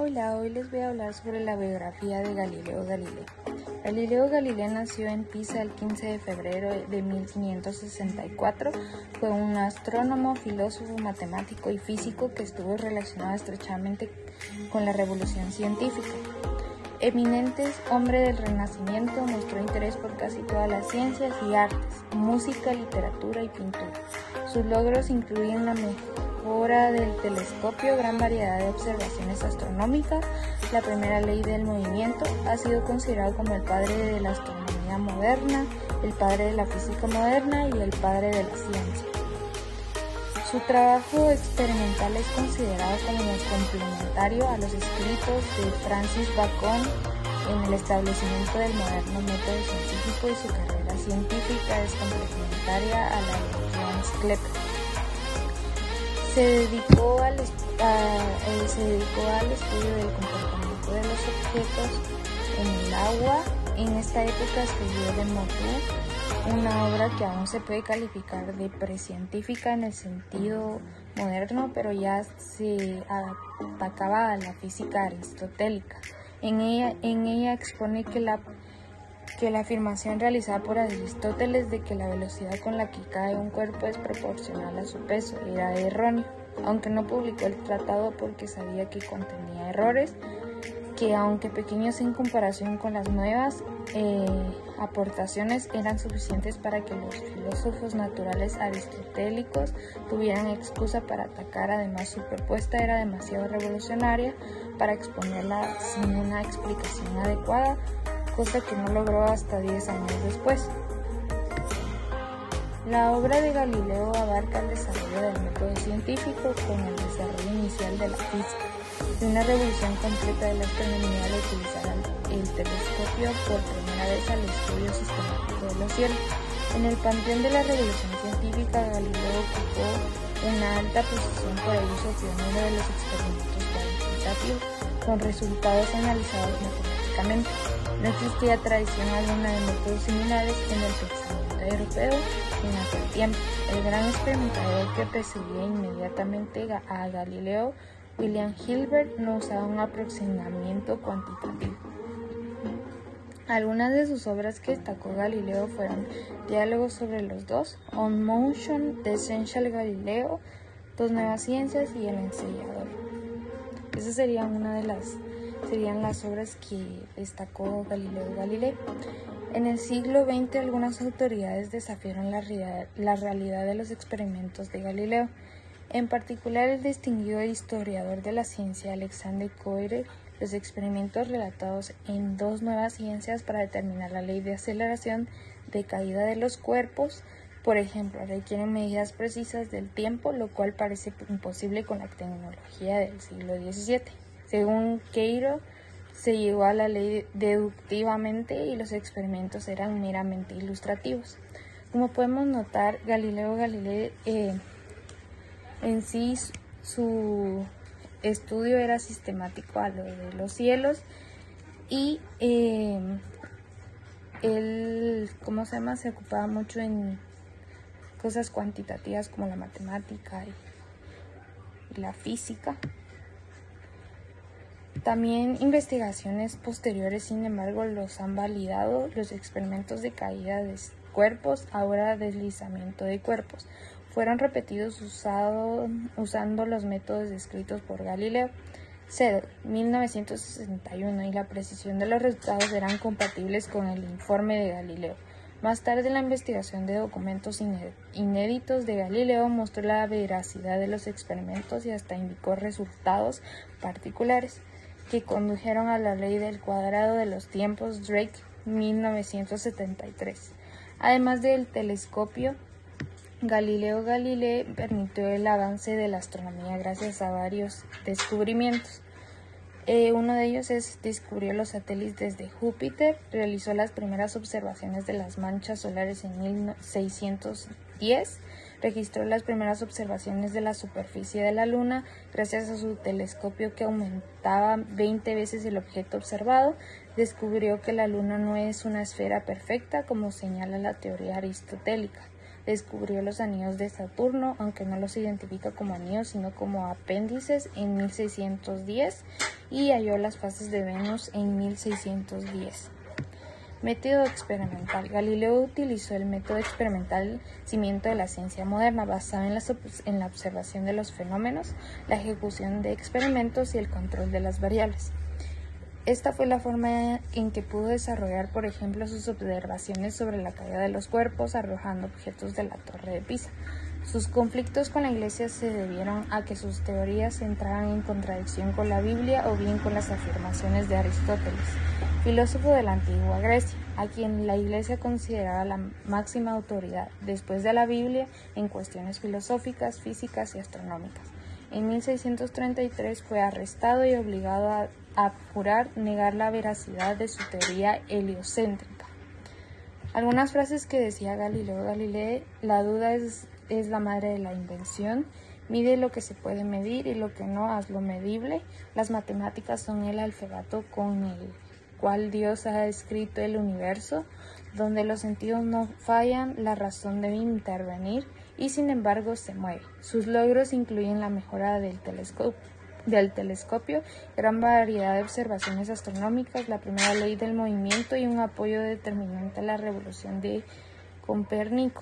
Hola, hoy les voy a hablar sobre la biografía de Galileo Galilei. Galileo Galilei nació en Pisa el 15 de febrero de 1564. Fue un astrónomo, filósofo, matemático y físico que estuvo relacionado estrechamente con la revolución científica. Eminente hombre del Renacimiento, mostró interés por casi todas las ciencias y artes, música, literatura y pintura. Sus logros incluyen la mejora del telescopio, gran variedad de observaciones astronómicas, la primera ley del movimiento. Ha sido considerado como el padre de la astronomía moderna, el padre de la física moderna y el padre de la ciencia. Su trabajo experimental es considerado como complementario a los escritos de Francis Bacon en el establecimiento del moderno método científico, y su carrera científica es complementaria a la de Johannes Kepler. Se dedicó al estudio del comportamiento de los objetos en el agua. En esta época escribió De motu, una obra que aún se puede calificar de precientífica en el sentido moderno, pero ya se atacaba a la física aristotélica. En ella expone que la afirmación realizada por Aristóteles de que la velocidad con la que cae un cuerpo es proporcional a su peso era erróneo, aunque no publicó el tratado porque sabía que contenía errores, que aunque pequeños en comparación con las nuevas aportaciones, eran suficientes para que los filósofos naturales aristotélicos tuvieran excusa para atacar. Además, su propuesta era demasiado revolucionaria para exponerla sin una explicación adecuada, cosa que no logró hasta 10 años después. La obra de Galileo abarca el desarrollo del método científico con el desarrollo inicial de la física, de una revolución completa de la astronomía al utilizar el telescopio por primera vez al estudio sistemático de los cielos. En el panteón de la revolución científica, Galileo ocupó una alta posición por el uso pionero de los experimentos cuantitativos, con resultados analizados matemáticamente. No existía tradición alguna de métodos similares en el pensamiento europeo en aquel tiempo. El gran experimentador que precedía inmediatamente a Galileo, William Hilbert, no usaba un aproximamiento cuantitativo. Algunas de sus obras que destacó Galileo fueron Diálogos sobre los dos, On Motion, The Essential Galileo, Dos nuevas ciencias y El ensayador. Esas serían las obras que destacó Galileo Galilei. En el siglo XX, algunas autoridades desafiaron la realidad de los experimentos de Galileo. En particular, el distinguido historiador de la ciencia Alexandre Koire, los experimentos relatados en Dos nuevas ciencias para determinar la ley de aceleración de caída de los cuerpos, por ejemplo, requieren medidas precisas del tiempo, lo cual parece imposible con la tecnología del siglo XVII. Según Koire, se llegó a la ley deductivamente y los experimentos eran meramente ilustrativos. Como podemos notar, Galileo Galilei en sí, su estudio era sistemático a lo de los cielos, y él, se ocupaba mucho en cosas cuantitativas como la matemática y la física. También investigaciones posteriores, sin embargo, los han validado. Los experimentos de caída de cuerpos, ahora deslizamiento de cuerpos, fueron repetidos usando los métodos descritos por Galileo. Seidel, 1961, y la precisión de los resultados eran compatibles con el informe de Galileo. Más tarde, la investigación de documentos inéditos de Galileo mostró la veracidad de los experimentos y hasta indicó resultados particulares que condujeron a la ley del cuadrado de los tiempos, Drake, 1973. Además del telescopio, Galileo Galilei permitió el avance de la astronomía gracias a varios descubrimientos. Uno de ellos descubrió los satélites de Júpiter, realizó las primeras observaciones de las manchas solares en 1610, registró las primeras observaciones de la superficie de la Luna gracias a su telescopio que aumentaba 20 veces el objeto observado, descubrió que la Luna no es una esfera perfecta como señala la teoría aristotélica. descubrió los anillos de Saturno, aunque no los identifica como anillos sino como apéndices, en 1610, y halló las fases de Venus en 1610. Método experimental. Galileo utilizó el método experimental, cimiento de la ciencia moderna, basado en la observación de los fenómenos, la ejecución de experimentos y el control de las variables. Esta fue la forma en que pudo desarrollar, por ejemplo, sus observaciones sobre la caída de los cuerpos arrojando objetos de la Torre de Pisa. Sus conflictos con la Iglesia se debieron a que sus teorías entraban en contradicción con la Biblia o bien con las afirmaciones de Aristóteles, filósofo de la antigua Grecia, a quien la Iglesia consideraba la máxima autoridad, después de la Biblia, en cuestiones filosóficas, físicas y astronómicas. En 1633 fue arrestado y obligado a jurar negar la veracidad de su teoría heliocéntrica. Algunas frases que decía Galileo Galilei: la duda es la madre de la invención, mide lo que se puede medir y lo que no, hazlo medible, las matemáticas son el alfabeto con el cual Dios ha escrito el universo, donde los sentidos no fallan, la razón debe intervenir y sin embargo se mueve. Sus logros incluyen la mejora del telescopio, gran variedad de observaciones astronómicas, la primera ley del movimiento y un apoyo determinante a la revolución de Copérnico.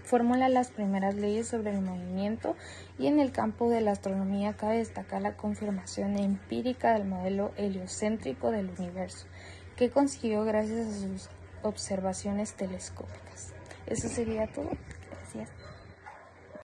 Formula las primeras leyes sobre el movimiento, y en el campo de la astronomía cabe destacar la confirmación empírica del modelo heliocéntrico del universo, que consiguió gracias a sus observaciones telescópicas. Eso sería todo. Gracias.